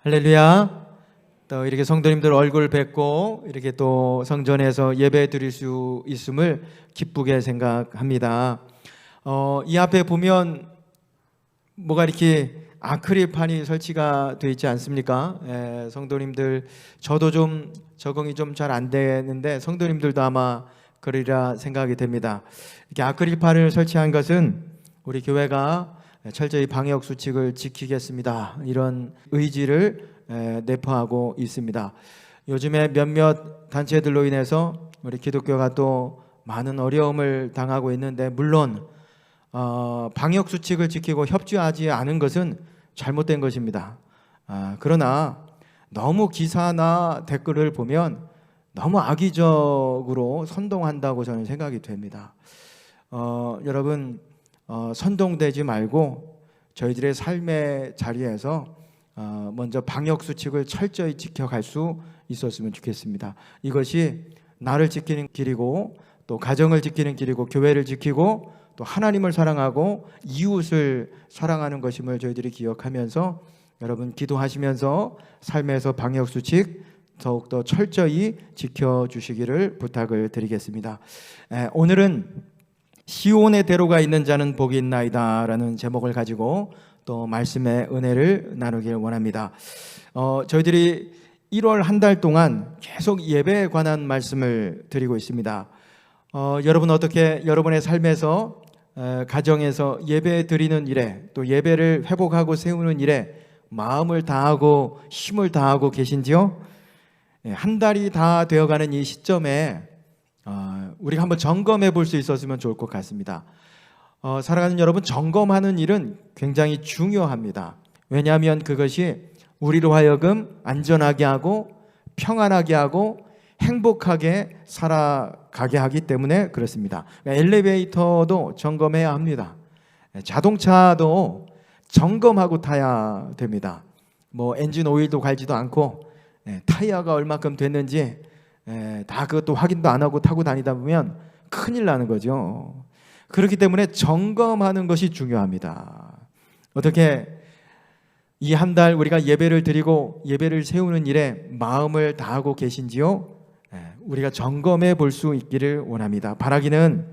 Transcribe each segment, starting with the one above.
할렐루야. 또 이렇게 성도님들 얼굴 뵙고 이렇게 또 성전에서 예배 드릴 수 있음을 기쁘게 생각합니다. 이 앞에 보면 뭐가 이렇게 아크릴판이 설치가 되어 있지 않습니까? 성도님들, 저도 좀 적응이 좀 잘 안 되는데 성도님들도 아마 그러리라 생각이 됩니다. 이렇게 아크릴판을 설치한 것은 우리 교회가 철저히 방역 수칙을 지키겠습니다, 이런 의지를 내포하고 있습니다. 요즘에 몇몇 단체들로 인해서 우리 기독교가 또 많은 어려움을 당하고 있는데, 물론 방역 수칙을 지키고 협조하지 않은 것은 잘못된 것입니다. 그러나 너무 기사나 댓글을 보면 너무 악의적으로 선동한다고 저는 생각이 됩니다. 여러분, 선동되지 말고 저희들의 삶의 자리에서 먼저 방역 수칙을 철저히 지켜갈 수 있었으면 좋겠습니다. 이것이 나를 지키는 길이고, 또 가정을 지키는 길이고, 교회를 지키고, 또 하나님을 사랑하고 이웃을 사랑하는 것임을 저희들이 기억하면서, 여러분 기도하시면서 삶에서 방역 수칙 더욱더 철저히 지켜주시기를 부탁을 드리겠습니다. 오늘은 시온의 대로가 있는 자는 복이 있나이다 라는 제목을 가지고 또 말씀의 은혜를 나누길 원합니다. 저희들이 1월 한 달 동안 계속 예배에 관한 말씀을 드리고 있습니다. 여러분, 어떻게 여러분의 삶에서 가정에서 예배 드리는 일에, 또 예배를 회복하고 세우는 일에 마음을 다하고 힘을 다하고 계신지요? 한 달이 다 되어가는 이 시점에 우리가 한번 점검해 볼 수 있었으면 좋을 것 같습니다. 사랑하는 여러분, 점검하는 일은 굉장히 중요합니다. 왜냐하면 그것이 우리로 하여금 안전하게 하고 평안하게 하고 행복하게 살아가게 하기 때문에 그렇습니다. 엘리베이터도 점검해야 합니다. 자동차도 점검하고 타야 됩니다. 뭐 엔진 오일도 갈지도 않고 타이어가 얼마큼 됐는지 다 그것도 확인도 안 하고 타고 다니다 보면 큰일 나는 거죠. 그렇기 때문에 점검하는 것이 중요합니다. 어떻게 이 한 달 우리가 예배를 드리고 예배를 세우는 일에 마음을 다하고 계신지요? 우리가 점검해 볼 수 있기를 원합니다. 바라기는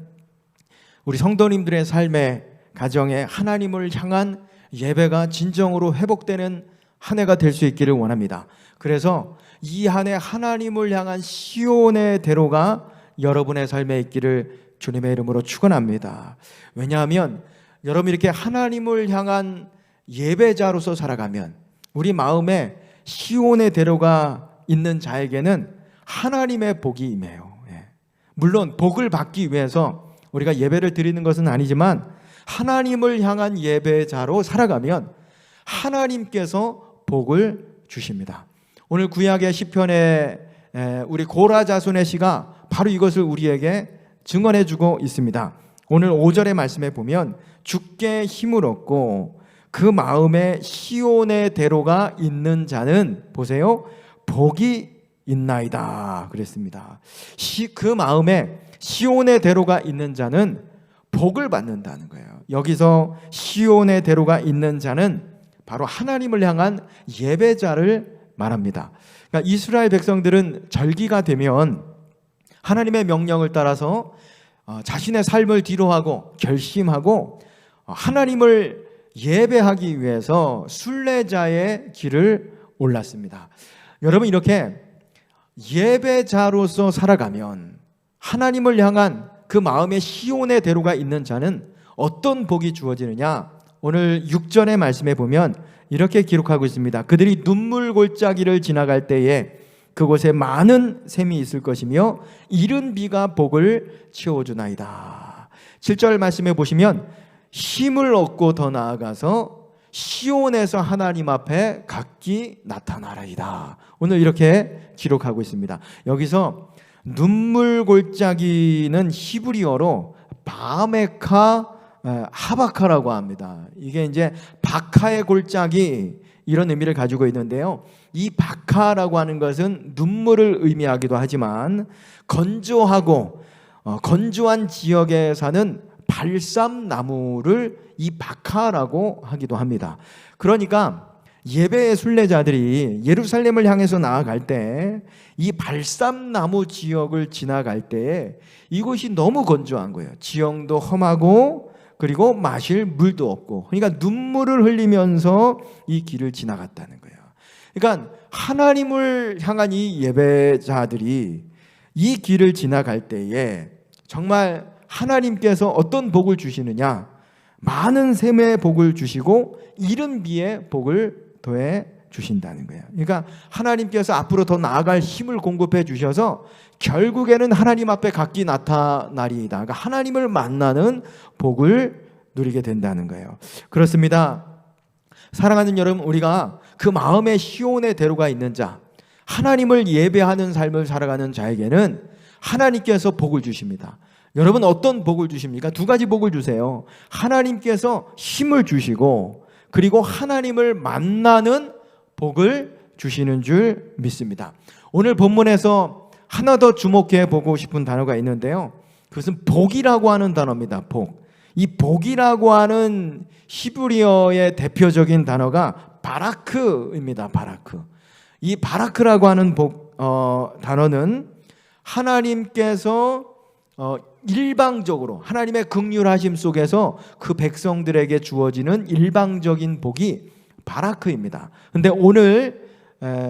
우리 성도님들의 삶에, 가정에 하나님을 향한 예배가 진정으로 회복되는 한 해가 될 수 있기를 원합니다. 그래서 이 한 해 하나님을 향한 시온의 대로가 여러분의 삶에 있기를 주님의 이름으로 축원합니다. 왜냐하면 여러분, 이렇게 하나님을 향한 예배자로서 살아가면 우리 마음에 시온의 대로가 있는 자에게는 하나님의 복이 임해요. 물론 복을 받기 위해서 우리가 예배를 드리는 것은 아니지만, 하나님을 향한 예배자로 살아가면 하나님께서 복을 주십니다. 오늘 구약의 시편에 우리 고라 자손의 시가 바로 이것을 우리에게 증언해 주고 있습니다. 오늘 5절의 말씀에 보면 주께 힘을 얻고 그 마음에 시온의 대로가 있는 자는, 보세요, 복이 있나이다 그랬습니다. 그 마음에 시온의 대로가 있는 자는 복을 받는다는 거예요. 여기서 시온의 대로가 있는 자는 바로 하나님을 향한 예배자를 말합니다. 그러니까 이스라엘 백성들은 절기가 되면 하나님의 명령을 따라서 자신의 삶을 뒤로하고 결심하고 하나님을 예배하기 위해서 순례자의 길을 올랐습니다. 여러분, 이렇게 예배자로서 살아가면 하나님을 향한 그 마음의 시온의 대로가 있는 자는 어떤 복이 주어지느냐? 오늘 6절의 말씀에 보면 이렇게 기록하고 있습니다. 그들이 눈물 골짜기를 지나갈 때에 그곳에 많은 샘이 있을 것이며 이른 비가 복을 채워주나이다. 7절 말씀에 보시면 힘을 얻고 더 나아가서 시온에서 하나님 앞에 각기 나타나리이다. 오늘 이렇게 기록하고 있습니다. 여기서 눈물 골짜기는 히브리어로 바메카 하바카라고 합니다. 이게 이제 바카의 골짜기, 이런 의미를 가지고 있는데요. 이 바카라고 하는 것은 눈물을 의미하기도 하지만 건조하고 건조한 지역에 사는 발삼나무를 이 바카라고 하기도 합니다. 그러니까 예배의 순례자들이 예루살렘을 향해서 나아갈 때 이 발삼나무 지역을 지나갈 때 이곳이 너무 건조한 거예요. 지형도 험하고 그리고 마실 물도 없고, 그러니까 눈물을 흘리면서 이 길을 지나갔다는 거예요. 그러니까 하나님을 향한 이 예배자들이 이 길을 지나갈 때에 정말 하나님께서 어떤 복을 주시느냐, 많은 샘의 복을 주시고 이른 비의 복을 더해 주신다는 거예요. 그러니까 하나님께서 앞으로 더 나아갈 힘을 공급해 주셔서 결국에는 하나님 앞에 각기 나타나리이다. 그러니까 하나님을 만나는 복을 누리게 된다는 거예요. 그렇습니다. 사랑하는 여러분, 우리가 그 마음의 시온의 대로가 있는 자, 하나님을 예배하는 삶을 살아가는 자에게는 하나님께서 복을 주십니다. 여러분, 어떤 복을 주십니까? 두 가지 복을 주세요. 하나님께서 힘을 주시고 그리고 하나님을 만나는 복을 주시는 줄 믿습니다. 오늘 본문에서 하나 더 주목해 보고 싶은 단어가 있는데요, 그것은 복이라고 하는 단어입니다. 복. 이 복이라고 하는 히브리어의 대표적인 단어가 바라크입니다. 바라크. 이 바라크라고 하는 단어는 하나님께서 일방적으로 하나님의 긍휼하심 속에서 그 백성들에게 주어지는 일방적인 복이 바라크입니다. 근데 오늘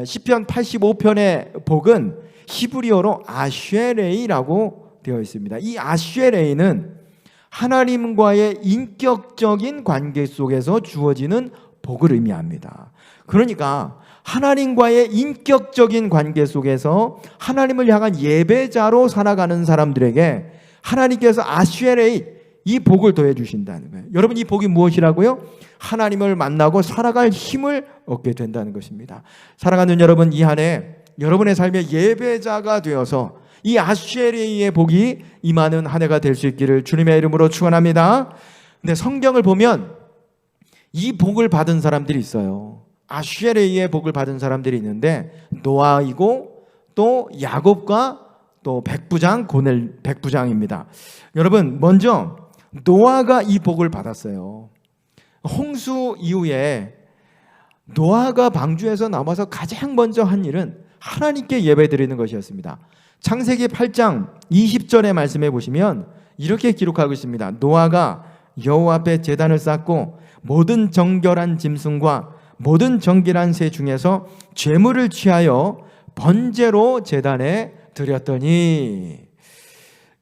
시편 85편의 복은 히브리어로 아쉐레이라고 되어 있습니다. 이 아쉐레이는 하나님과의 인격적인 관계 속에서 주어지는 복을 의미합니다. 그러니까 하나님과의 인격적인 관계 속에서 하나님을 향한 예배자로 살아가는 사람들에게 하나님께서 아쉐레이, 이 복을 더해 주신다는 거예요. 여러분, 이 복이 무엇이라고요? 하나님을 만나고 살아갈 힘을 얻게 된다는 것입니다. 사랑하는 여러분, 이 한 해 여러분의 삶의 예배자가 되어서 이 아쉐레이의 복이 임하는 한 해가 될 수 있기를 주님의 이름으로 축원합니다. 근데 성경을 보면 이 복을 받은 사람들이 있어요. 아쉐레이의 복을 받은 사람들이 있는데 노아이고 또 야곱과 또 백부장 고넬 백부장입니다. 여러분, 먼저 노아가 이 복을 받았어요. 홍수 이후에 노아가 방주에서 나와서 가장 먼저 한 일은 하나님께 예배드리는 것이었습니다. 창세기 8장 20절의 말씀에 보시면 이렇게 기록하고 있습니다. 노아가 여호와 앞에 제단을 쌓고 모든 정결한 짐승과 모든 정결한 새 중에서 제물을 취하여 번제로 제단에 드렸더니,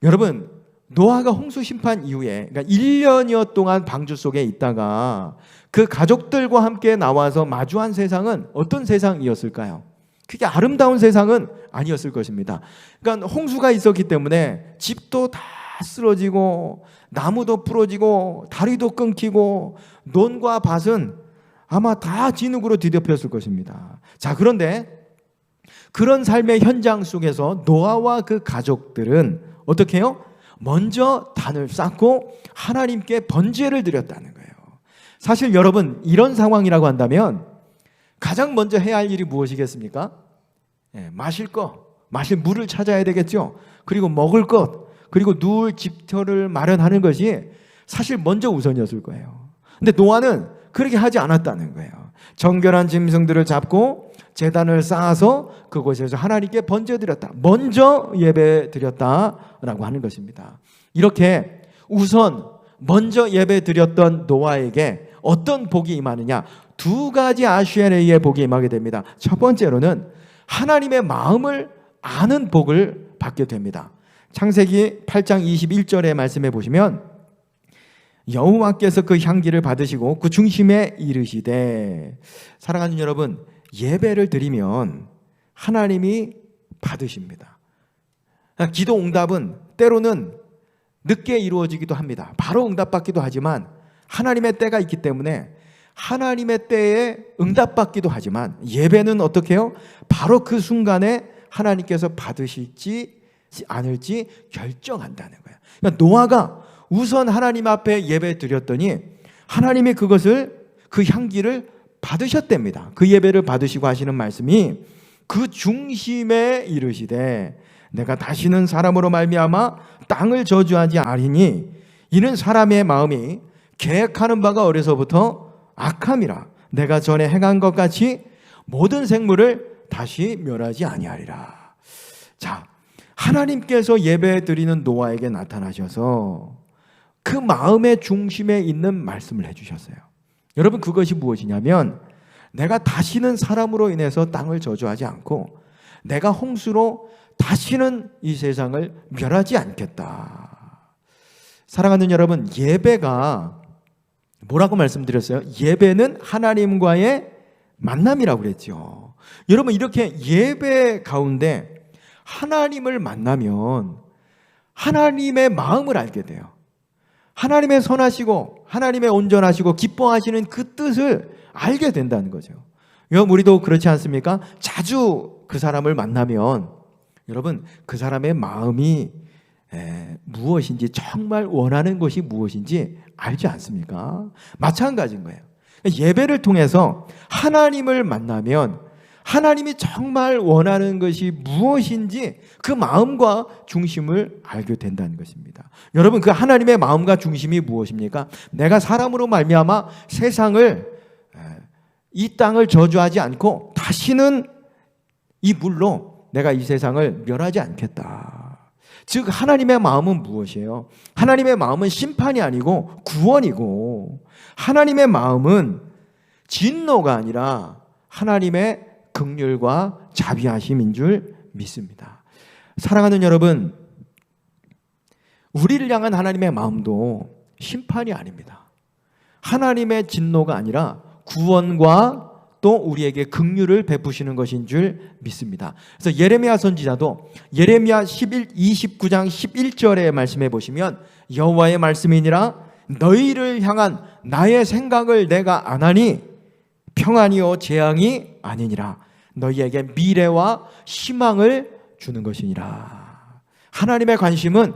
여러분, 노아가 홍수 심판 이후에, 그러니까 1년여 동안 방주 속에 있다가 그 가족들과 함께 나와서 마주한 세상은 어떤 세상이었을까요? 그게 아름다운 세상은 아니었을 것입니다. 그러니까 홍수가 있었기 때문에 집도 다 쓰러지고 나무도 부러지고 다리도 끊기고 논과 밭은 아마 다 진흙으로 뒤덮였을 것입니다. 자, 그런데 그런 삶의 현장 속에서 노아와 그 가족들은 어떻게 해요? 먼저 단을 쌓고 하나님께 번제를 드렸다는 거예요. 사실 여러분, 이런 상황이라고 한다면 가장 먼저 해야 할 일이 무엇이겠습니까? 마실 물을 찾아야 되겠죠. 그리고 먹을 것, 그리고 누울 집터를 마련하는 것이 사실 먼저 우선이었을 거예요. 근데 노아는 그렇게 하지 않았다는 거예요. 정결한 짐승들을 잡고 제단을 쌓아서 그곳에서 하나님께 번제 드렸다. 먼저 예배 드렸다라고 하는 것입니다. 이렇게 우선 먼저 예배 드렸던 노아에게 어떤 복이 임하느냐? 두 가지 아쉐레이의 복이 임하게 됩니다. 첫 번째로는 하나님의 마음을 아는 복을 받게 됩니다. 창세기 8장 21절의 말씀에 보시면 여호와께서 그 향기를 받으시고 그 중심에 이르시되, 사랑하는 여러분, 예배를 드리면 하나님이 받으십니다. 기도 응답은 때로는 늦게 이루어지기도 합니다. 바로 응답받기도 하지만 하나님의 때가 있기 때문에 하나님의 때에 응답받기도 하지만 예배는 어떻게 해요? 바로 그 순간에 하나님께서 받으실지 않을지 결정한다는 거예요. 그러니까 노아가 우선 하나님 앞에 예배 드렸더니 하나님이 그 향기를 받으셨답니다. 그 예배를 받으시고 하시는 말씀이 그 중심에 이르시되 내가 다시는 사람으로 말미암아 땅을 저주하지 아니니 이는 사람의 마음이 계획하는 바가 어려서부터 악함이라. 내가 전에 행한 것 같이 모든 생물을 다시 멸하지 아니하리라. 자, 하나님께서 예배 드리는 노아에게 나타나셔서 그 마음의 중심에 있는 말씀을 해주셨어요. 여러분, 그것이 무엇이냐면 내가 다시는 사람으로 인해서 땅을 저주하지 않고 내가 홍수로 다시는 이 세상을 멸하지 않겠다. 사랑하는 여러분, 예배가 뭐라고 말씀드렸어요? 예배는 하나님과의 만남이라고 그랬죠. 여러분, 이렇게 예배 가운데 하나님을 만나면 하나님의 마음을 알게 돼요. 하나님의 선하시고 하나님의 온전하시고 기뻐하시는 그 뜻을 알게 된다는 거죠. 여러분, 우리도 그렇지 않습니까? 자주 그 사람을 만나면 여러분, 그 사람의 마음이 무엇인지, 정말 원하는 것이 무엇인지 알지 않습니까? 마찬가지인 거예요. 예배를 통해서 하나님을 만나면 하나님이 정말 원하는 것이 무엇인지 그 마음과 중심을 알게 된다는 것입니다. 여러분, 그 하나님의 마음과 중심이 무엇입니까? 내가 사람으로 말미암아 세상을, 이 땅을 저주하지 않고 다시는 이 물로 내가 이 세상을 멸하지 않겠다. 즉, 하나님의 마음은 무엇이에요? 하나님의 마음은 심판이 아니고 구원이고, 하나님의 마음은 진노가 아니라 하나님의 긍휼과 자비하심인 줄 믿습니다. 사랑하는 여러분, 우리를 향한 하나님의 마음도 심판이 아닙니다. 하나님의 진노가 아니라 구원과 또 우리에게 긍휼을 베푸시는 것인 줄 믿습니다. 그래서 예레미야 선지자도 예레미야 29장 11절의 말씀해 보시면 여호와의 말씀이니라 너희를 향한 나의 생각을 내가 안 하니 평안이요 재앙이 아니니라 너희에게 미래와 희망을 주는 것이니라. 하나님의 관심은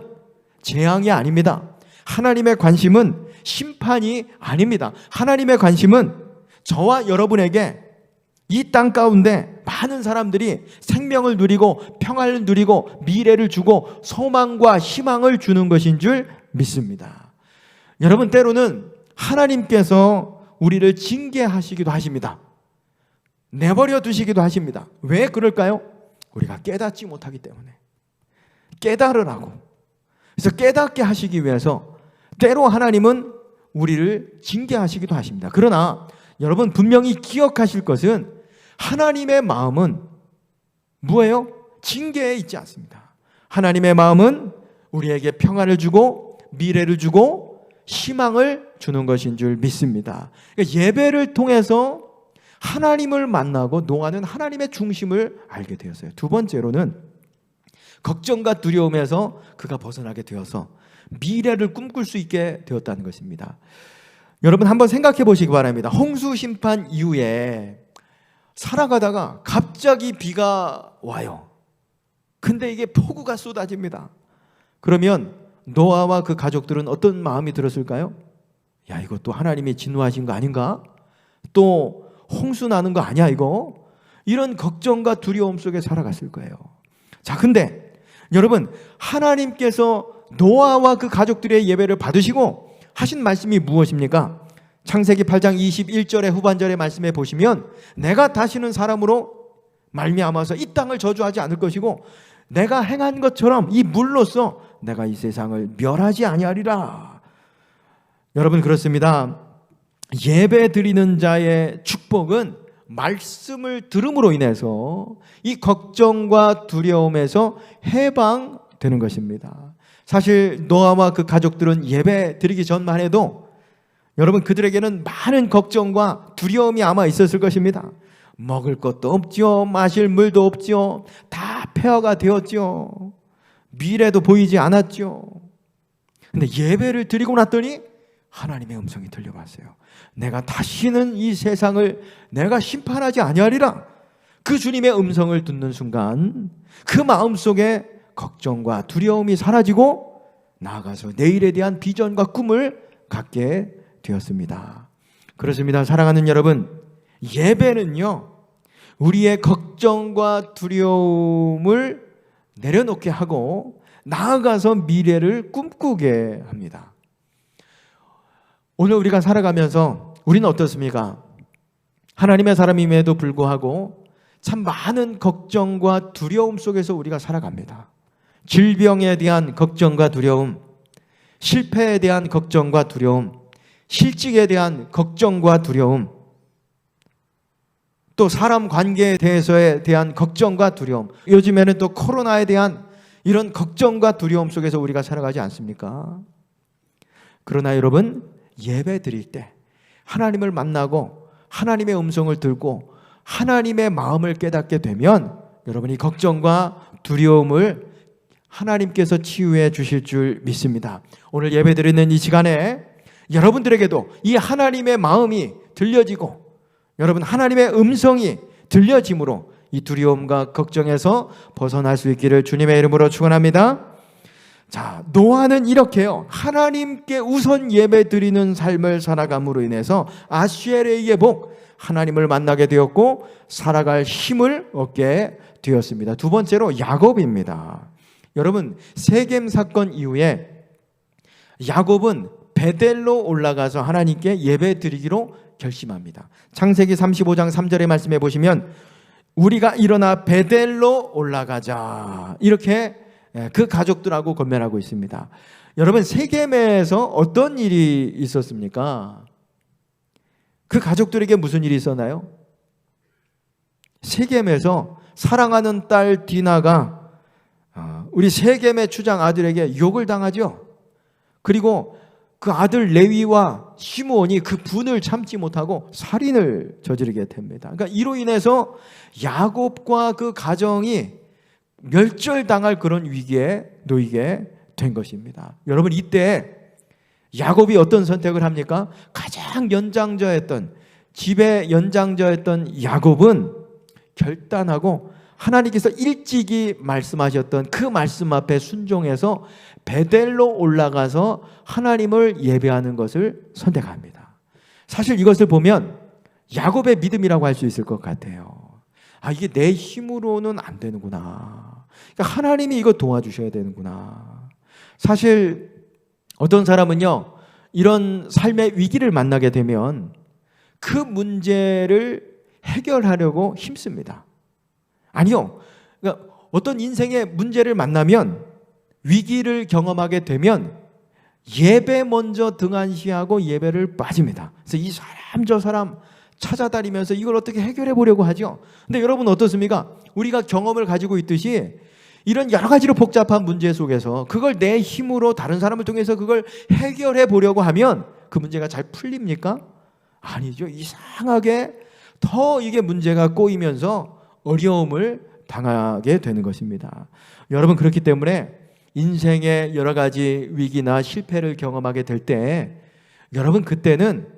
재앙이 아닙니다. 하나님의 관심은 심판이 아닙니다. 하나님의 관심은 저와 여러분에게 이 땅 가운데 많은 사람들이 생명을 누리고 평안을 누리고 미래를 주고 소망과 희망을 주는 것인 줄 믿습니다. 여러분, 때로는 하나님께서 우리를 징계하시기도 하십니다. 내버려 두시기도 하십니다. 왜 그럴까요? 우리가 깨닫지 못하기 때문에. 깨달으라고. 그래서 깨닫게 하시기 위해서 때로 하나님은 우리를 징계하시기도 하십니다. 그러나 여러분, 분명히 기억하실 것은 하나님의 마음은 뭐예요? 징계에 있지 않습니다. 하나님의 마음은 우리에게 평안을 주고 미래를 주고 희망을 주는 것인 줄 믿습니다. 그러니까 예배를 통해서 하나님을 만나고 노아는 하나님의 중심을 알게 되었어요. 두 번째로는 걱정과 두려움에서 그가 벗어나게 되어서 미래를 꿈꿀 수 있게 되었다는 것입니다. 여러분, 한번 생각해 보시기 바랍니다. 홍수 심판 이후에 살아가다가 갑자기 비가 와요. 근데 이게 폭우가 쏟아집니다. 그러면 노아와 그 가족들은 어떤 마음이 들었을까요? 야, 이거 또 하나님이 진노하신 거 아닌가? 또 홍수 나는 거 아니야 이거? 이런 걱정과 두려움 속에 살아갔을 거예요. 자, 근데 여러분, 하나님께서 노아와 그 가족들의 예배를 받으시고 하신 말씀이 무엇입니까? 창세기 8장 21절의 후반절의 말씀에 보시면 내가 다시는 사람으로 말미암아서 이 땅을 저주하지 않을 것이고 내가 행한 것처럼 이 물로써 내가 이 세상을 멸하지 아니하리라. 여러분, 그렇습니다. 예배 드리는 자의 축복은 말씀을 들음으로 인해서 이 걱정과 두려움에서 해방되는 것입니다. 사실 노아와 그 가족들은 예배 드리기 전만 해도 여러분, 그들에게는 많은 걱정과 두려움이 아마 있었을 것입니다. 먹을 것도 없죠. 마실 물도 없죠. 다 폐허가 되었죠. 미래도 보이지 않았죠. 근데 예배를 드리고 났더니 하나님의 음성이 들려왔어요. 내가 다시는 이 세상을 내가 심판하지 아니하리라. 그 주님의 음성을 듣는 순간 그 마음속에 걱정과 두려움이 사라지고 나아가서 내일에 대한 비전과 꿈을 갖게 되었습니다. 그렇습니다. 사랑하는 여러분, 예배는요, 우리의 걱정과 두려움을 내려놓게 하고 나아가서 미래를 꿈꾸게 합니다. 오늘 우리가 살아가면서 우리는 어떻습니까? 하나님의 사람임에도 불구하고 참 많은 걱정과 두려움 속에서 우리가 살아갑니다. 질병에 대한 걱정과 두려움, 실패에 대한 걱정과 두려움, 실직에 대한 걱정과 두려움, 또 사람 관계에 대해서에 대한 걱정과 두려움, 요즘에는 또 코로나에 대한 이런 걱정과 두려움 속에서 우리가 살아가지 않습니까? 그러나 여러분, 예배 드릴 때 하나님을 만나고 하나님의 음성을 듣고 하나님의 마음을 깨닫게 되면 여러분이 걱정과 두려움을 하나님께서 치유해 주실 줄 믿습니다. 오늘 예배 드리는 이 시간에 여러분들에게도 이 하나님의 마음이 들려지고 여러분 하나님의 음성이 들려짐으로 이 두려움과 걱정에서 벗어날 수 있기를 주님의 이름으로 축원합니다. 자, 노아는 이렇게요, 하나님께 우선 예배 드리는 삶을 살아감으로 인해서 아수에르의 복, 하나님을 만나게 되었고 살아갈 힘을 얻게 되었습니다. 두 번째로 야곱입니다. 여러분, 세겜 사건 이후에 야곱은 베델로 올라가서 하나님께 예배 드리기로 결심합니다. 창세기 35장 3절의 말씀에 보시면 우리가 일어나 베델로 올라가자, 이렇게 그 가족들하고 권면하고 있습니다. 여러분, 세겜에서 어떤 일이 있었습니까? 그 가족들에게 무슨 일이 있었나요? 세겜에서 사랑하는 딸 디나가 우리 세겜의 추장 아들에게 욕을 당하죠. 그리고 그 아들 레위와 시므온이 그 분을 참지 못하고 살인을 저지르게 됩니다. 그러니까 이로 인해서 야곱과 그 가정이 멸절당할 그런 위기에 놓이게 된 것입니다. 여러분, 이때 야곱이 어떤 선택을 합니까? 가장 연장자였던, 집의 연장자였던 야곱은 결단하고 하나님께서 일찍이 말씀하셨던 그 말씀 앞에 순종해서 베델로 올라가서 하나님을 예배하는 것을 선택합니다. 사실 이것을 보면 야곱의 믿음이라고 할 수 있을 것 같아요. 이게 내 힘으로는 안 되는구나. 그러니까 하나님이 이거 도와주셔야 되는구나. 사실 어떤 사람은요, 이런 삶의 위기를 만나게 되면 그 문제를 해결하려고 힘씁니다. 아니요, 그러니까 어떤 인생의 문제를 만나면, 위기를 경험하게 되면 예배 먼저 등한시하고 예배를 빠집니다. 그래서 이 사람 저 사람 찾아다니면서 이걸 어떻게 해결해 보려고 하죠. 근데 여러분 어떻습니까? 우리가 경험을 가지고 있듯이 이런 여러 가지로 복잡한 문제 속에서 그걸 내 힘으로 다른 사람을 통해서 그걸 해결해 보려고 하면 그 문제가 잘 풀립니까? 아니죠. 이상하게 더 이게 문제가 꼬이면서 어려움을 당하게 되는 것입니다. 여러분, 그렇기 때문에 인생의 여러 가지 위기나 실패를 경험하게 될 때 여러분, 그때는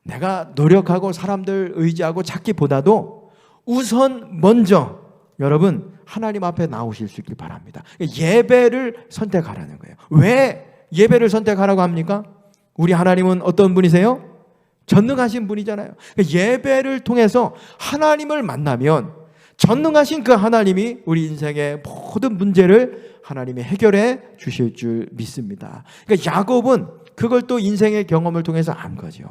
내가 노력하고 사람들 의지하고 찾기보다도 우선 먼저 여러분 하나님 앞에 나오실 수 있길 바랍니다. 예배를 선택하라는 거예요. 왜 예배를 선택하라고 합니까? 우리 하나님은 어떤 분이세요? 전능하신 분이잖아요. 예배를 통해서 하나님을 만나면 전능하신 그 하나님이 우리 인생의 모든 문제를 하나님이 해결해 주실 줄 믿습니다. 그러니까 야곱은 그걸 또 인생의 경험을 통해서 안 거죠.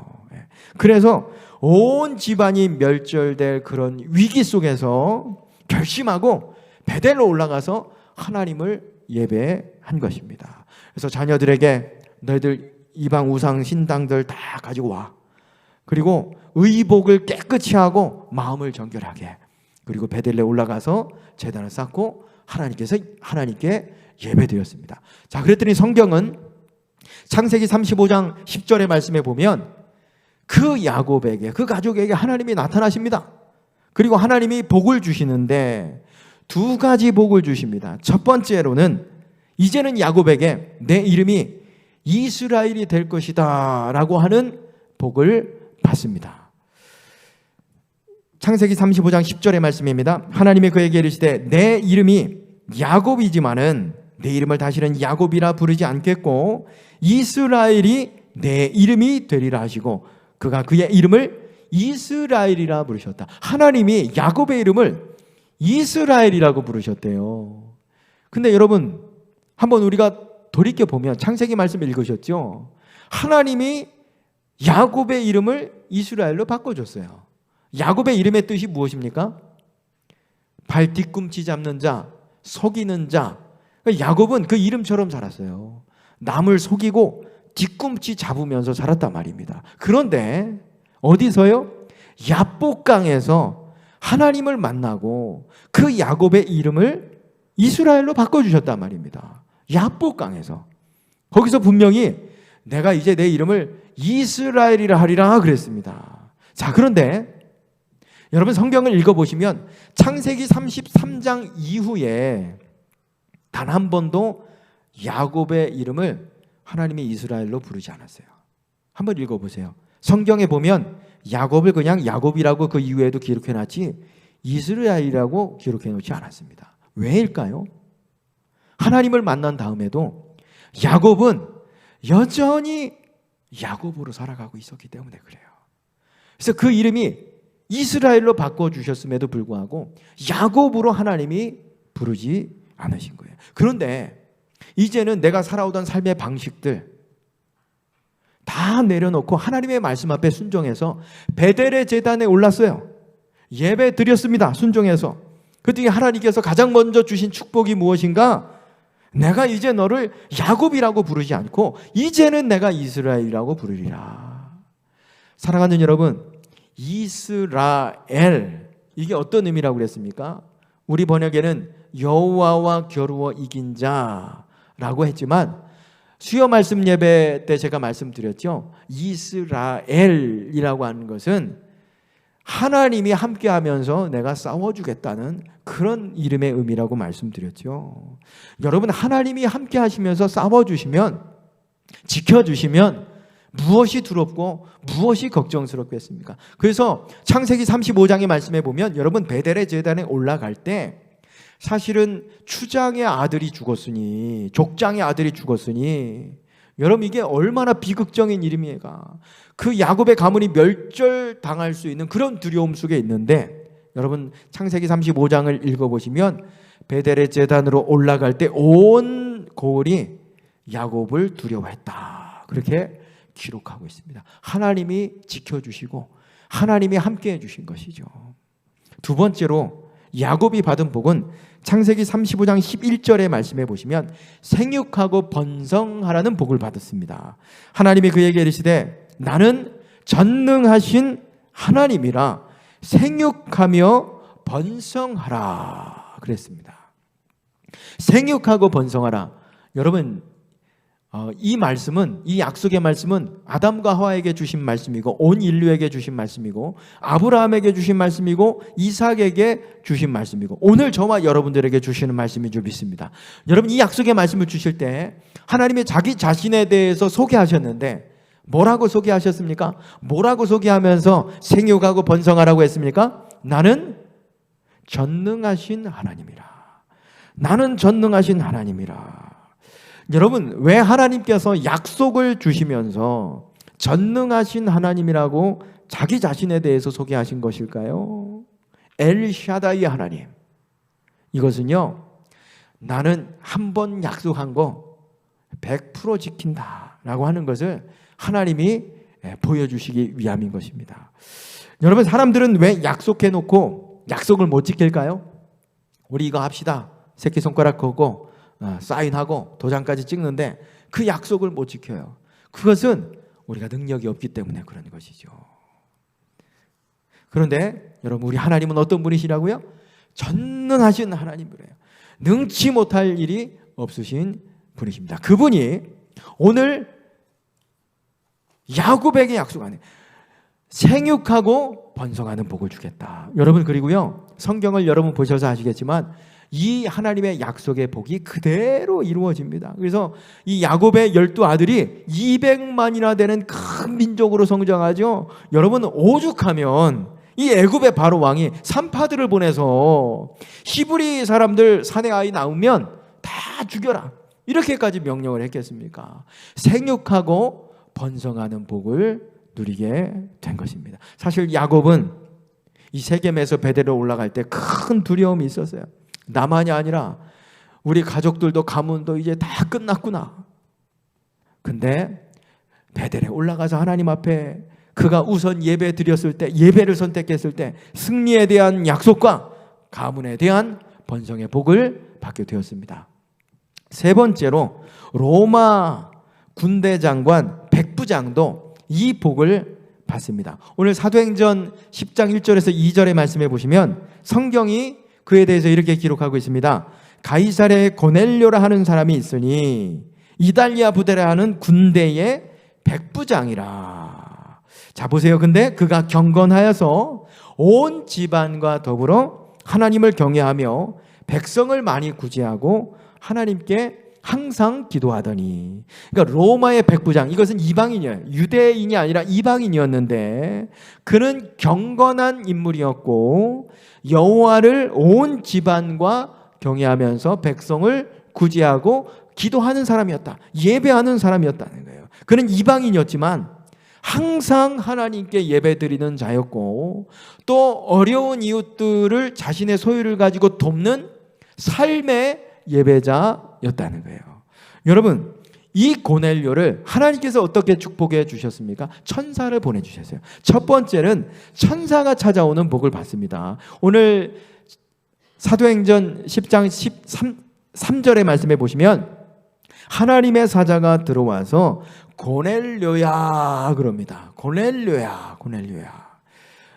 그래서 온 집안이 멸절될 그런 위기 속에서 결심하고 베델로 올라가서 하나님을 예배한 것입니다. 그래서 자녀들에게 너희들 이방 우상 신당들 다 가지고 와. 그리고 의복을 깨끗이 하고 마음을 정결하게. 그리고 베델레 올라가서 제단을 쌓고 하나님께 예배드렸습니다. 자, 그랬더니 성경은 창세기 35장 10절의 말씀에 보면 그 야곱에게, 그 가족에게 하나님이 나타나십니다. 그리고 하나님이 복을 주시는데 두 가지 복을 주십니다. 첫 번째로는 이제는 야곱에게 내 이름이 이스라엘이 될 것이다 라고 하는 복을 받습니다. 창세기 35장 10절의 말씀입니다. 하나님이 그에게 이르시되 내 이름이 야곱이지만은 내 이름을 다시는 야곱이라 부르지 않겠고 이스라엘이 내 이름이 되리라 하시고 그가 그의 이름을 이스라엘이라 부르셨다. 하나님이 야곱의 이름을 이스라엘이라고 부르셨대요. 근데 여러분, 한번 우리가 돌이켜보면 창세기 말씀 읽으셨죠? 하나님이 야곱의 이름을 이스라엘로 바꿔줬어요. 야곱의 이름의 뜻이 무엇입니까? 발 뒤꿈치 잡는 자, 속이는 자. 야곱은 그 이름처럼 자랐어요. 남을 속이고 뒤꿈치 잡으면서 자랐단 말입니다. 그런데 어디서요? 야복강에서 하나님을 만나고 그 야곱의 이름을 이스라엘로 바꿔주셨단 말입니다. 야복강에서. 거기서 분명히 내가 이제 내 이름을 이스라엘이라 하리라 그랬습니다. 자, 그런데 여러분 성경을 읽어보시면 창세기 33장 이후에 단 한 번도 야곱의 이름을 하나님이 이스라엘로 부르지 않았어요. 한번 읽어보세요. 성경에 보면 야곱을 그냥 야곱이라고 그 이후에도 기록해놨지 이스라엘이라고 기록해놓지 않았습니다. 왜일까요? 하나님을 만난 다음에도 야곱은 여전히 야곱으로 살아가고 있었기 때문에 그래요. 그래서 그 이름이 이스라엘로 바꿔주셨음에도 불구하고 야곱으로 하나님이 부르지 않으신 거예요. 그런데 이제는 내가 살아오던 삶의 방식들 다 내려놓고 하나님의 말씀 앞에 순종해서 베델의 제단에 올랐어요. 예배 드렸습니다. 순종해서. 그때 하나님께서 가장 먼저 주신 축복이 무엇인가? 내가 이제 너를 야곱이라고 부르지 않고 이제는 내가 이스라엘이라고 부르리라. 사랑하는 여러분, 이스라엘, 이게 어떤 의미라고 그랬습니까? 우리 번역에는 여호와와 겨루어 이긴 자라고 했지만 수요 말씀 예배 때 제가 말씀드렸죠. 이스라엘이라고 하는 것은 하나님이 함께하면서 내가 싸워주겠다는 그런 이름의 의미라고 말씀드렸죠. 여러분, 하나님이 함께하시면서 싸워주시면, 지켜주시면 무엇이 두렵고 무엇이 걱정스럽겠습니까? 그래서 창세기 35장의 말씀에 보면 여러분 베델의 제단에 올라갈 때 사실은 추장의 아들이 죽었으니, 족장의 아들이 죽었으니, 여러분 이게 얼마나 비극적인 일입니까? 그 야곱의 가문이 멸절당할 수 있는 그런 두려움 속에 있는데, 여러분 창세기 35장을 읽어보시면 베델의 제단으로 올라갈 때 온 고을이 야곱을 두려워했다, 그렇게 기록하고 있습니다. 하나님이 지켜주시고 하나님이 함께해 주신 것이죠. 두 번째로 야곱이 받은 복은 창세기 35장 11절의 말씀에 보시면 생육하고 번성하라는 복을 받았습니다. 하나님이 그에게 이르시되 나는 전능하신 하나님이라 생육하며 번성하라 그랬습니다. 생육하고 번성하라. 여러분 이 말씀은, 이 약속의 말씀은 아담과 하와에게 주신 말씀이고 온 인류에게 주신 말씀이고 아브라함에게 주신 말씀이고 이삭에게 주신 말씀이고 오늘 저와 여러분들에게 주시는 말씀인 줄 믿습니다. 여러분 이 약속의 말씀을 주실 때 하나님이 자기 자신에 대해서 소개하셨는데 뭐라고 소개하셨습니까? 뭐라고 소개하면서 생육하고 번성하라고 했습니까? 나는 전능하신 하나님이라. 나는 전능하신 하나님이라. 여러분, 왜 하나님께서 약속을 주시면서 전능하신 하나님이라고 자기 자신에 대해서 소개하신 것일까요? 엘샤다이 하나님. 이것은요, 나는 한 번 약속한 거 100% 지킨다 라고 하는 것을 하나님이 보여주시기 위함인 것입니다. 여러분, 사람들은 왜 약속해놓고 약속을 못 지킬까요? 우리 이거 합시다. 새끼손가락 걷고 사인하고 도장까지 찍는데 그 약속을 못 지켜요. 그것은 우리가 능력이 없기 때문에 그런 것이죠. 그런데 여러분, 우리 하나님은 어떤 분이시라고요? 전능하신 하나님이래요. 능치 못할 일이 없으신 분이십니다. 그분이 오늘 야곱에게 약속하네. 생육하고 번성하는 복을 주겠다. 여러분, 그리고요, 성경을 여러분 보셔서 아시겠지만 이 하나님의 약속의 복이 그대로 이루어집니다. 그래서 이 야곱의 12아들이 200만이나 되는 큰 민족으로 성장하죠. 여러분, 오죽하면 이 애굽의 바로 왕이 산파들을 보내서 히브리 사람들 사내 아이 나오면 다 죽여라, 이렇게까지 명령을 했겠습니까? 생육하고 번성하는 복을 누리게 된 것입니다. 사실 야곱은 이 세겜에서 베델로 올라갈 때 큰 두려움이 있었어요. 나만이 아니라 우리 가족들도 가문도 이제 다 끝났구나. 근데 베델에 올라가서 하나님 앞에 그가 우선 예배 드렸을 때, 예배를 선택했을 때 승리에 대한 약속과 가문에 대한 번성의 복을 받게 되었습니다. 세 번째로 로마 군대 장관 백부장도 이 복을 받습니다. 오늘 사도행전 10장 1절에서 2절의 말씀해 보시면 성경이 그에 대해서 이렇게 기록하고 있습니다. 가이사랴에 고넬료라 하는 사람이 있으니 이달리아 부대라 하는 군대의 백부장이라. 자, 보세요. 근데 그가 경건하여서 온 집안과 더불어 하나님을 경외하며 백성을 많이 구제하고 하나님께 항상 기도하더니. 그러니까 로마의 백부장, 이것은 이방인이에요. 유대인이 아니라 이방인이었는데 그는 경건한 인물이었고 여호와를 온 집안과 경외하면서 백성을 구제하고 기도하는 사람이었다. 예배하는 사람이었다는 거예요. 그는 이방인이었지만 항상 하나님께 예배드리는 자였고 또 어려운 이웃들을 자신의 소유를 가지고 돕는 삶의 예배자였다는 거예요. 여러분, 이 고넬료를 하나님께서 어떻게 축복해 주셨습니까? 천사를 보내주셨어요. 첫 번째는 천사가 찾아오는 복을 받습니다. 오늘 사도행전 10장 13절의 말씀에 보시면 하나님의 사자가 들어와서 고넬료야 그럽니다. 고넬료야, 고넬료야.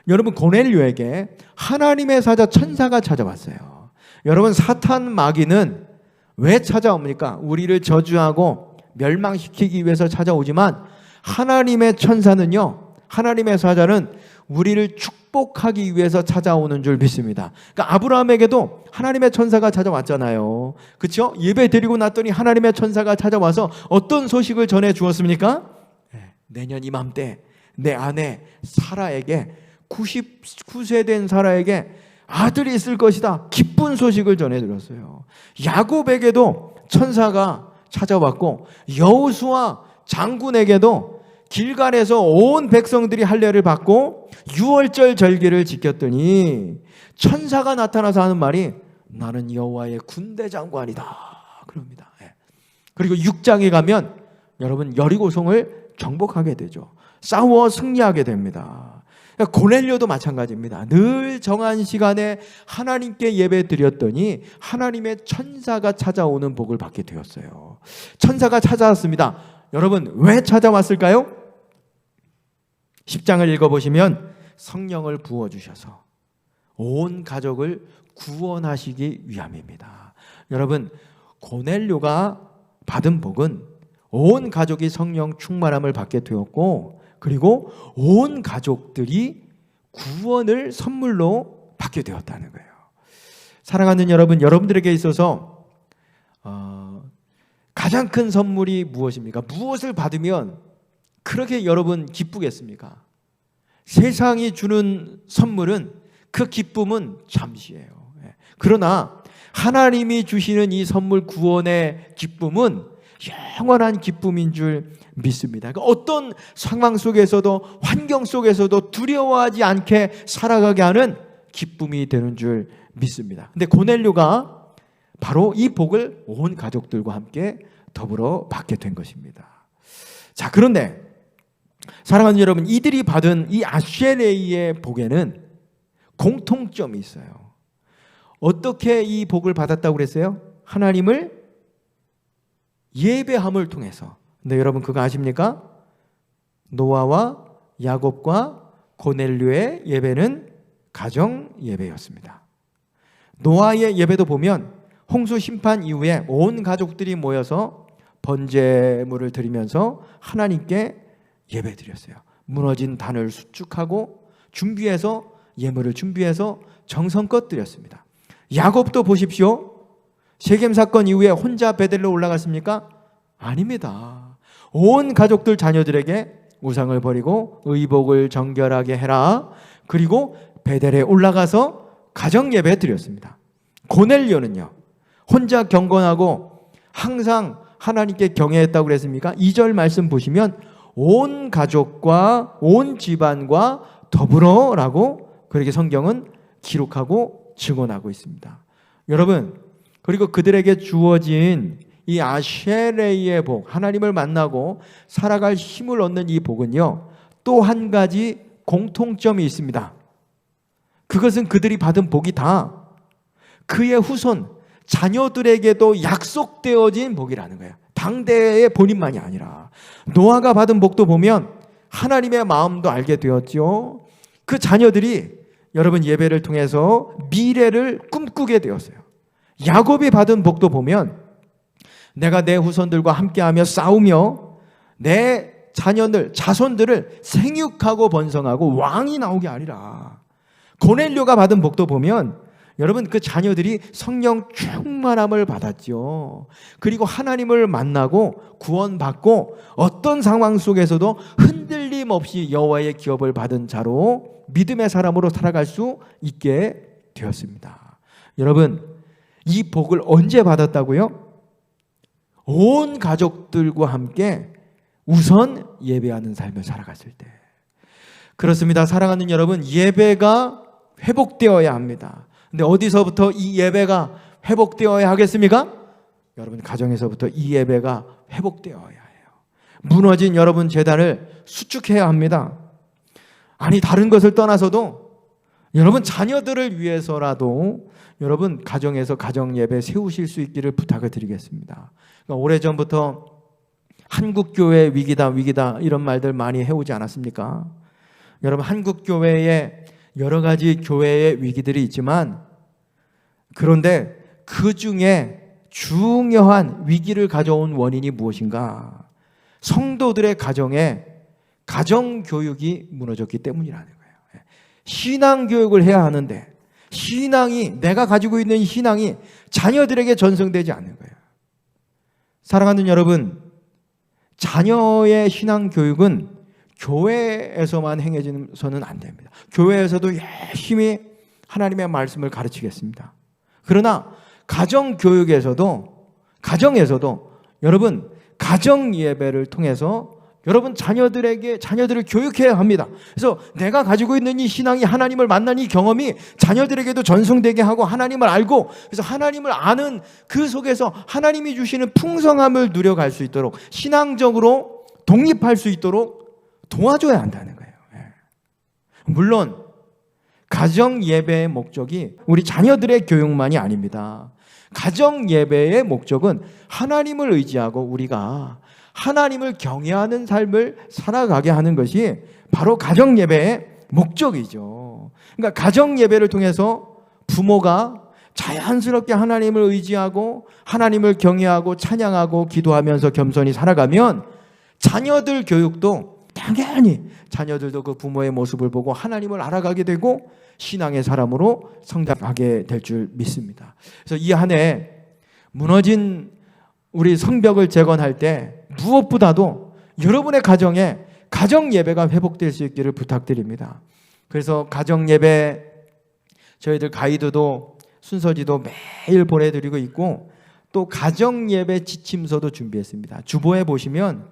여러분, 고넬료에게 하나님의 사자 천사가 찾아왔어요. 여러분, 사탄 마귀는 왜 찾아옵니까? 우리를 저주하고 멸망시키기 위해서 찾아오지만 하나님의 천사는요, 하나님의 사자는 우리를 축복하기 위해서 찾아오는 줄 믿습니다. 그러니까 아브라함에게도 하나님의 천사가 찾아왔잖아요. 그렇죠? 예배 드리고 났더니 하나님의 천사가 찾아와서 어떤 소식을 전해 주었습니까? 내년 이맘때 내 아내 사라에게 99세 된 사라에게 아들이 있을 것이다. 기쁜 소식을 전해드렸어요. 야곱에게도 천사가 찾아왔고 여호수아 장군에게도 길갈에서 온 백성들이 할례를 받고 유월절 절기를 지켰더니 천사가 나타나서 하는 말이 나는 여호와의 군대 장관이다 그럽니다. 그리고 6장에 가면 여러분 여리고성을 정복하게 되죠. 싸워 승리하게 됩니다. 고넬료도 마찬가지입니다. 늘 정한 시간에 하나님께 예배 드렸더니 하나님의 천사가 찾아오는 복을 받게 되었어요. 천사가 찾아왔습니다. 여러분, 왜 찾아왔을까요? 10장을 읽어보시면 성령을 부어주셔서 온 가족을 구원하시기 위함입니다. 여러분, 고넬료가 받은 복은 온 가족이 성령 충만함을 받게 되었고 그리고 온 가족들이 구원을 선물로 받게 되었다는 거예요. 사랑하는 여러분, 여러분들에게 있어서 가장 큰 선물이 무엇입니까? 무엇을 받으면 그렇게 여러분 기쁘겠습니까? 세상이 주는 선물은 그 기쁨은 잠시예요. 그러나 하나님이 주시는 이 선물 구원의 기쁨은 영원한 기쁨인 줄 믿습니다. 그러니까 어떤 상황 속에서도 환경 속에서도 두려워하지 않게 살아가게 하는 기쁨이 되는 줄 믿습니다. 근데 고넬료가 바로 이 복을 온 가족들과 함께 더불어 받게 된 것입니다. 자, 그런데 사랑하는 여러분, 이들이 받은 이 아쉐레이의 복에는 공통점이 있어요. 어떻게 이 복을 받았다고 그랬어요? 하나님을 예배함을 통해서. 근데 여러분 그거 아십니까? 노아와 야곱과 고넬료의 예배는 가정 예배였습니다. 노아의 예배도 보면 홍수 심판 이후에 온 가족들이 모여서 번제물을 드리면서 하나님께 예배 드렸어요. 무너진 단을 수축하고 준비해서 예물을 준비해서 정성껏 드렸습니다. 야곱도 보십시오. 세겜 사건 이후에 혼자 베델로 올라갔습니까? 아닙니다. 온 가족들 자녀들에게 우상을 버리고 의복을 정결하게 해라. 그리고 베델에 올라가서 가정 예배 드렸습니다. 고넬료는요, 혼자 경건하고 항상 하나님께 경외했다고 그랬습니까? 2절 말씀 보시면 온 가족과 온 집안과 더불어라고 그렇게 성경은 기록하고 증언하고 있습니다. 여러분, 그리고 그들에게 주어진 이 아쉐레이의 복, 하나님을 만나고 살아갈 힘을 얻는 이 복은요, 또 한 가지 공통점이 있습니다. 그것은 그들이 받은 복이 다 그의 후손, 자녀들에게도 약속되어진 복이라는 거예요. 당대의 본인만이 아니라. 노아가 받은 복도 보면 하나님의 마음도 알게 되었죠. 그 자녀들이 여러분 예배를 통해서 미래를 꿈꾸게 되었어요. 야곱이 받은 복도 보면 내가 내 후손들과 함께하며 싸우며 내 자손들을 생육하고 번성하고 왕이 나오게 하리라. 고넬료가 받은 복도 보면 여러분 그 자녀들이 성령 충만함을 받았죠. 그리고 하나님을 만나고 구원받고 어떤 상황 속에서도 흔들림 없이 여호와의 기업을 받은 자로 믿음의 사람으로 살아갈 수 있게 되었습니다. 여러분 이 복을 언제 받았다고요? 온 가족들과 함께 우선 예배하는 삶을 살아갔을 때. 그렇습니다. 사랑하는 여러분, 예배가 회복되어야 합니다. 근데 어디서부터 이 예배가 회복되어야 하겠습니까? 여러분 가정에서부터 이 예배가 회복되어야 해요. 무너진 여러분 재단을 수축해야 합니다. 아니 다른 것을 떠나서도 여러분 자녀들을 위해서라도 여러분 가정에서 가정 예배 세우실 수 있기를 부탁을 드리겠습니다. 그러니까 오래전부터 한국교회 위기다 이런 말들 많이 해오지 않았습니까? 여러분 한국교회에 여러 가지 교회의 위기들이 있지만 그런데 그 중에 중요한 위기를 가져온 원인이 무엇인가? 성도들의 가정에 가정교육이 무너졌기 때문이라는 거예요. 신앙교육을 해야 하는데 신앙이 내가 가지고 있는 신앙이 자녀들에게 전승되지 않는 거예요. 사랑하는 여러분, 자녀의 신앙교육은 교회에서만 행해져서는 안 됩니다. 교회에서도 열심히 하나님의 말씀을 가르치겠습니다. 그러나 가정교육에서도 가정에서도 여러분 가정 예배를 통해서 여러분 자녀들을 교육해야 합니다. 그래서 내가 가지고 있는 이 신앙이 하나님을 만난 이 경험이 자녀들에게도 전송되게 하고 하나님을 알고 그래서 하나님을 아는 그 속에서 하나님이 주시는 풍성함을 누려갈 수 있도록 신앙적으로 독립할 수 있도록 도와줘야 한다는 거예요. 물론 가정 예배의 목적이 우리 자녀들의 교육만이 아닙니다. 가정 예배의 목적은 하나님을 의지하고 우리가 하나님을 경외하는 삶을 살아가게 하는 것이 바로 가정 예배의 목적이죠. 그러니까 가정 예배를 통해서 부모가 자연스럽게 하나님을 의지하고 하나님을 경외하고 찬양하고 기도하면서 겸손히 살아가면 자녀들 교육도 당연히 자녀들도 그 부모의 모습을 보고 하나님을 알아가게 되고 신앙의 사람으로 성장하게 될 줄 믿습니다. 그래서 이 한 해 무너진 우리 성벽을 재건할 때 무엇보다도 여러분의 가정에 가정 예배가 회복될 수 있기를 부탁드립니다. 그래서 가정 예배 저희들 가이드도 순서지도 매일 보내드리고 있고 또 가정 예배 지침서도 준비했습니다. 주보에 보시면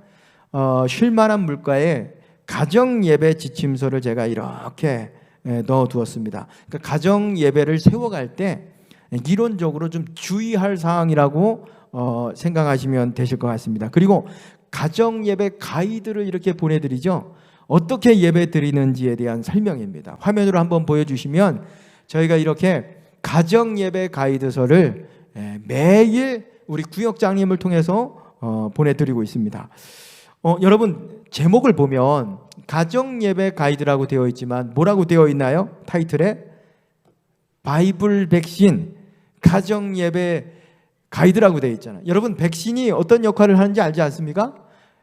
쉴만한 물가에 가정 예배 지침서를 제가 이렇게 넣어두었습니다. 그러니까 가정 예배를 세워갈 때 이론적으로 좀 주의할 사항이라고 생각하시면 되실 것 같습니다. 그리고 가정 예배 가이드를 이렇게 보내드리죠. 어떻게 예배 드리는지에 대한 설명입니다. 화면으로 한번 보여주시면 저희가 이렇게 가정 예배 가이드서를 매일 우리 구역장님을 통해서 보내드리고 있습니다. 여러분 제목을 보면 가정 예배 가이드라고 되어 있지만 뭐라고 되어 있나요? 타이틀에 바이블 백신 가정 예배 가이드라고 되어 있잖아요. 여러분 백신이 어떤 역할을 하는지 알지 않습니까?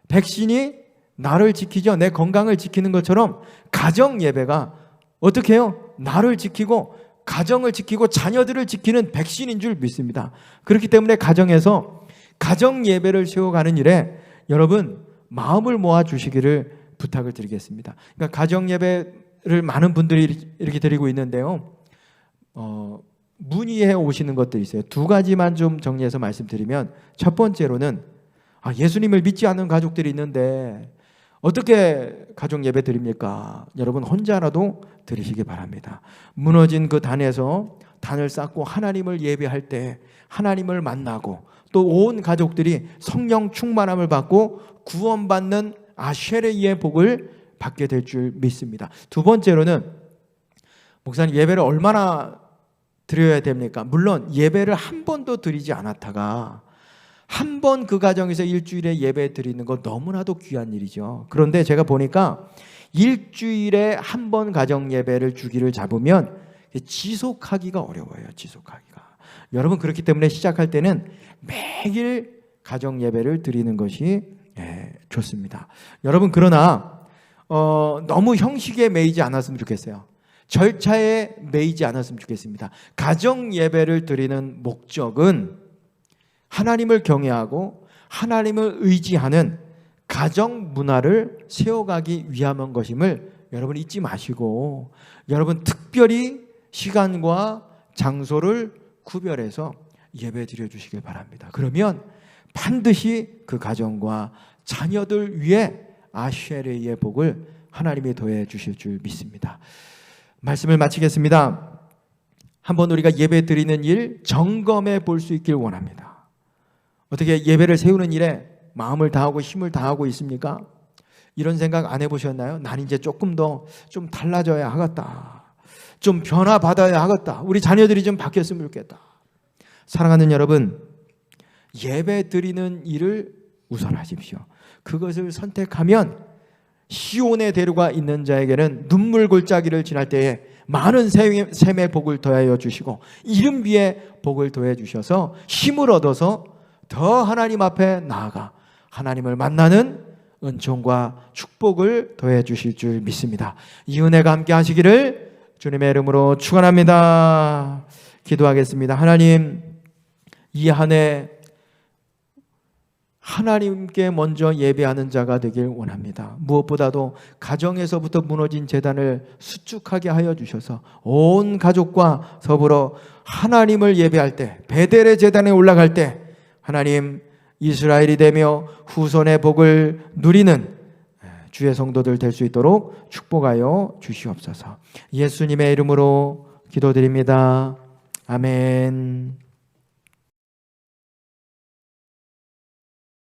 백신이 나를 지키죠. 내 건강을 지키는 것처럼 가정 예배가 어떻게 해요? 나를 지키고 가정을 지키고 자녀들을 지키는 백신인 줄 믿습니다. 그렇기 때문에 가정에서 가정 예배를 세워가는 일에 여러분 마음을 모아 주시기를 부탁을 드리겠습니다. 그러니까 가정 예배를 많은 분들이 이렇게 드리고 있는데요. 문의해 오시는 것들이 있어요. 두 가지만 좀 정리해서 말씀드리면 첫 번째로는 예수님을 믿지 않는 가족들이 있는데 어떻게 가정 예배 드립니까? 여러분 혼자라도 드리시기 바랍니다. 무너진 그 단에서 단을 쌓고 하나님을 예배할 때 하나님을 만나고 또 온 가족들이 성령 충만함을 받고 구원받는 아쉐레이의 복을 받게 될 줄 믿습니다. 두 번째로는 목사님 예배를 얼마나 드려야 됩니까? 물론 예배를 한 번도 드리지 않았다가 한 번 그 가정에서 일주일에 예배 드리는 거 너무나도 귀한 일이죠. 그런데 제가 보니까 일주일에 한 번 가정 예배를 주기를 잡으면 지속하기가 어려워요. 지속하기가. 여러분 그렇기 때문에 시작할 때는 매일 가정 예배를 드리는 것이 좋습니다. 여러분 그러나 너무 형식에 매이지 않았으면 좋겠어요. 절차에 매이지 않았으면 좋겠습니다. 가정 예배를 드리는 목적은 하나님을 경외하고 하나님을 의지하는 가정 문화를 세워가기 위함인 것임을 여러분 잊지 마시고 여러분 특별히 시간과 장소를 구별해서 예배 드려 주시길 바랍니다. 그러면 반드시 그 가정과 자녀들 위해 아쉐레의 복을 하나님이 더해 주실 줄 믿습니다. 말씀을 마치겠습니다. 한번 우리가 예배 드리는 일 점검해 볼 수 있길 원합니다. 어떻게 예배를 세우는 일에 마음을 다하고 힘을 다하고 있습니까? 이런 생각 안 해보셨나요? 난 이제 조금 더 좀 달라져야 하겠다. 좀 변화받아야 하겠다. 우리 자녀들이 좀 바뀌었으면 좋겠다. 사랑하는 여러분, 예배 드리는 일을 우선하십시오. 그것을 선택하면 시온의 대로가 있는 자에게는 눈물 골짜기를 지날 때에 많은 샘의 복을 더하여 주시고 이름 위에 복을 더해 주셔서 힘을 얻어서 더 하나님 앞에 나아가 하나님을 만나는 은총과 축복을 더해 주실 줄 믿습니다. 이 은혜가 함께 하시기를 주님의 이름으로 축원합니다. 기도하겠습니다. 하나님, 이 한 해 하나님께 먼저 예배하는 자가 되길 원합니다. 무엇보다도 가정에서부터 무너진 제단을 수축하게 하여 주셔서 온 가족과 더불어 하나님을 예배할 때, 베델의 제단에 올라갈 때 하나님 이스라엘이 되며 후손의 복을 누리는 주의 성도들 될 수 있도록 축복하여 주시옵소서. 예수님의 이름으로 기도드립니다. 아멘.